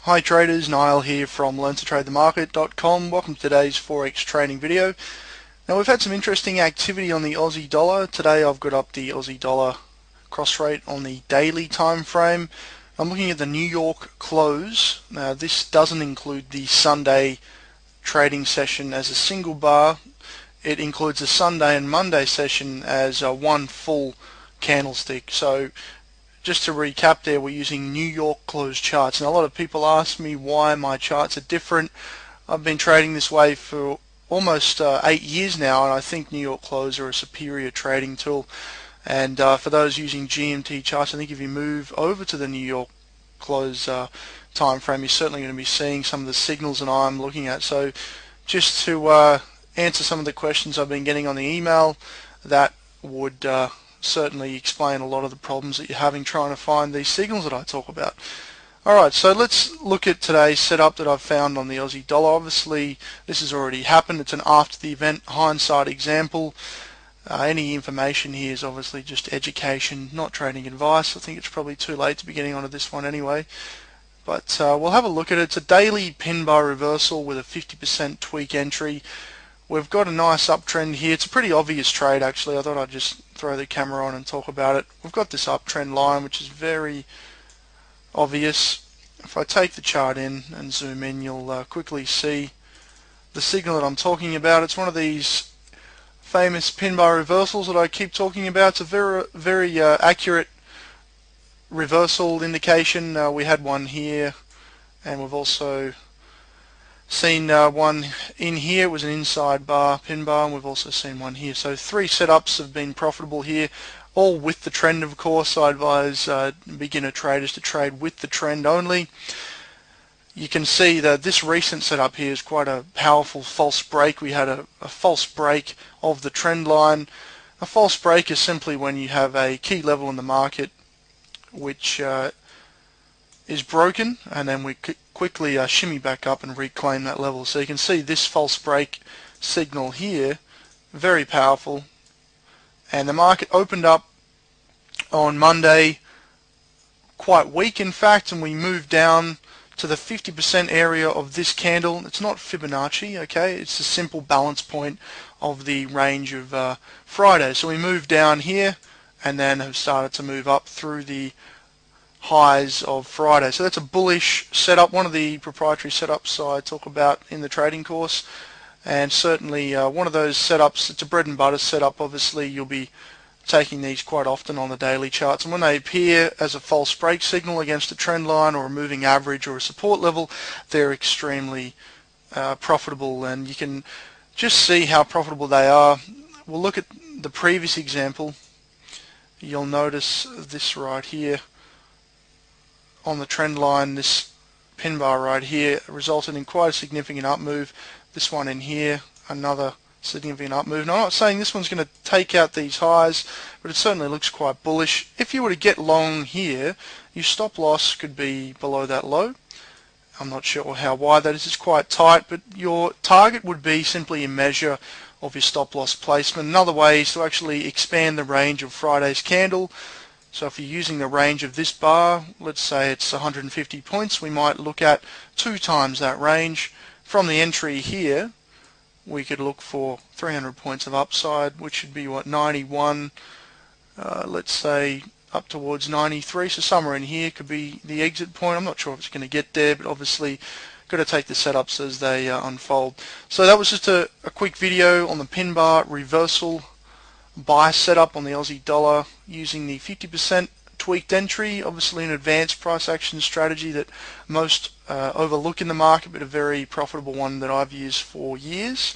Hi traders, Niall here from learntotradethemarket.com. Welcome to today's Forex trading video. Now we've had some interesting activity on the Aussie dollar. Today I've got up the Aussie dollar cross rate on the daily time frame. I'm looking at the New York close. Now this doesn't include the Sunday trading session as a single bar. It includes the Sunday and Monday session as one full candlestick. So just to recap there, we're using New York close charts. Now a lot of people ask me why my charts are different. I've been trading this way for almost 8 years now, and I think New York close are a superior trading tool. And for those using GMT charts, I think if you move over to the New York close time frame, you're certainly going to be seeing some of the signals that I'm looking at. So just to answer some of the questions I've been getting on the email, that would certainly explain a lot of the problems that you're having trying to find these signals that I talk about. Alright, so let's look at today's setup that I've found on the Aussie dollar. Obviously this has already happened. It's an after the event hindsight example. Any information here is obviously just education, not trading advice. I think it's probably too late to be getting onto this one anyway. But we'll have a look at it. It's a daily pin bar reversal with a 50% tweak entry. We've got a nice uptrend here. It's a pretty obvious trade actually. I thought I'd just throw the camera on and talk about it. We've got this uptrend line which is very obvious. If I take the chart in and zoom in, you'll quickly see the signal that I'm talking about. It's one of these famous pin bar reversals that I keep talking about. It's a very accurate reversal indication. We had one here, and we've also seen one in here. It was an inside bar pin bar, and we've also seen one here. So 3 setups have been profitable here, all with the trend of course. I advise beginner traders to trade with the trend only. You can see that this recent setup here is quite a powerful false break. We had a false break of the trend line. A false break is simply when you have a key level in the market which is broken, and then we quickly shimmy back up and reclaim that level. So you can see this false break signal here, very powerful, and the market opened up on Monday quite weak in fact, and we moved down to the 50% area of this candle. It's not Fibonacci, okay, it's a simple balance point of the range of Friday. So we moved down here and then have started to move up through the highs of Friday. So that's a bullish setup, one of the proprietary setups I talk about in the trading course, and certainly one of those setups. It's a bread and butter setup. Obviously you'll be taking these quite often on the daily charts, and when they appear as a false break signal against a trend line or a moving average or a support level, they're extremely profitable, and you can just see how profitable they are. We'll look at the previous example. You'll notice this right here on the trend line. This pin bar right here resulted in quite a significant up move. This one in here, another significant up move. Now, I'm not saying this one's going to take out these highs, but it certainly looks quite bullish. If you were to get long here, your stop loss could be below that low. I'm not sure how wide that is. It's quite tight, but your target would be simply a measure of your stop loss placement. Another way is to actually expand the range of Friday's candle. So if you're using the range of this bar, let's say it's 150 points, we might look at 2 times that range. From the entry here, we could look for 300 points of upside, which should be what, 91, let's say up towards 93. So somewhere in here could be the exit point. I'm not sure if it's going to get there, but obviously got to take the setups as they unfold. So that was just a quick video on the pin bar reversal buy setup on the Aussie dollar using the 50% tweaked entry. Obviously an advanced price action strategy that most overlook in the market, but a very profitable one that I've used for years.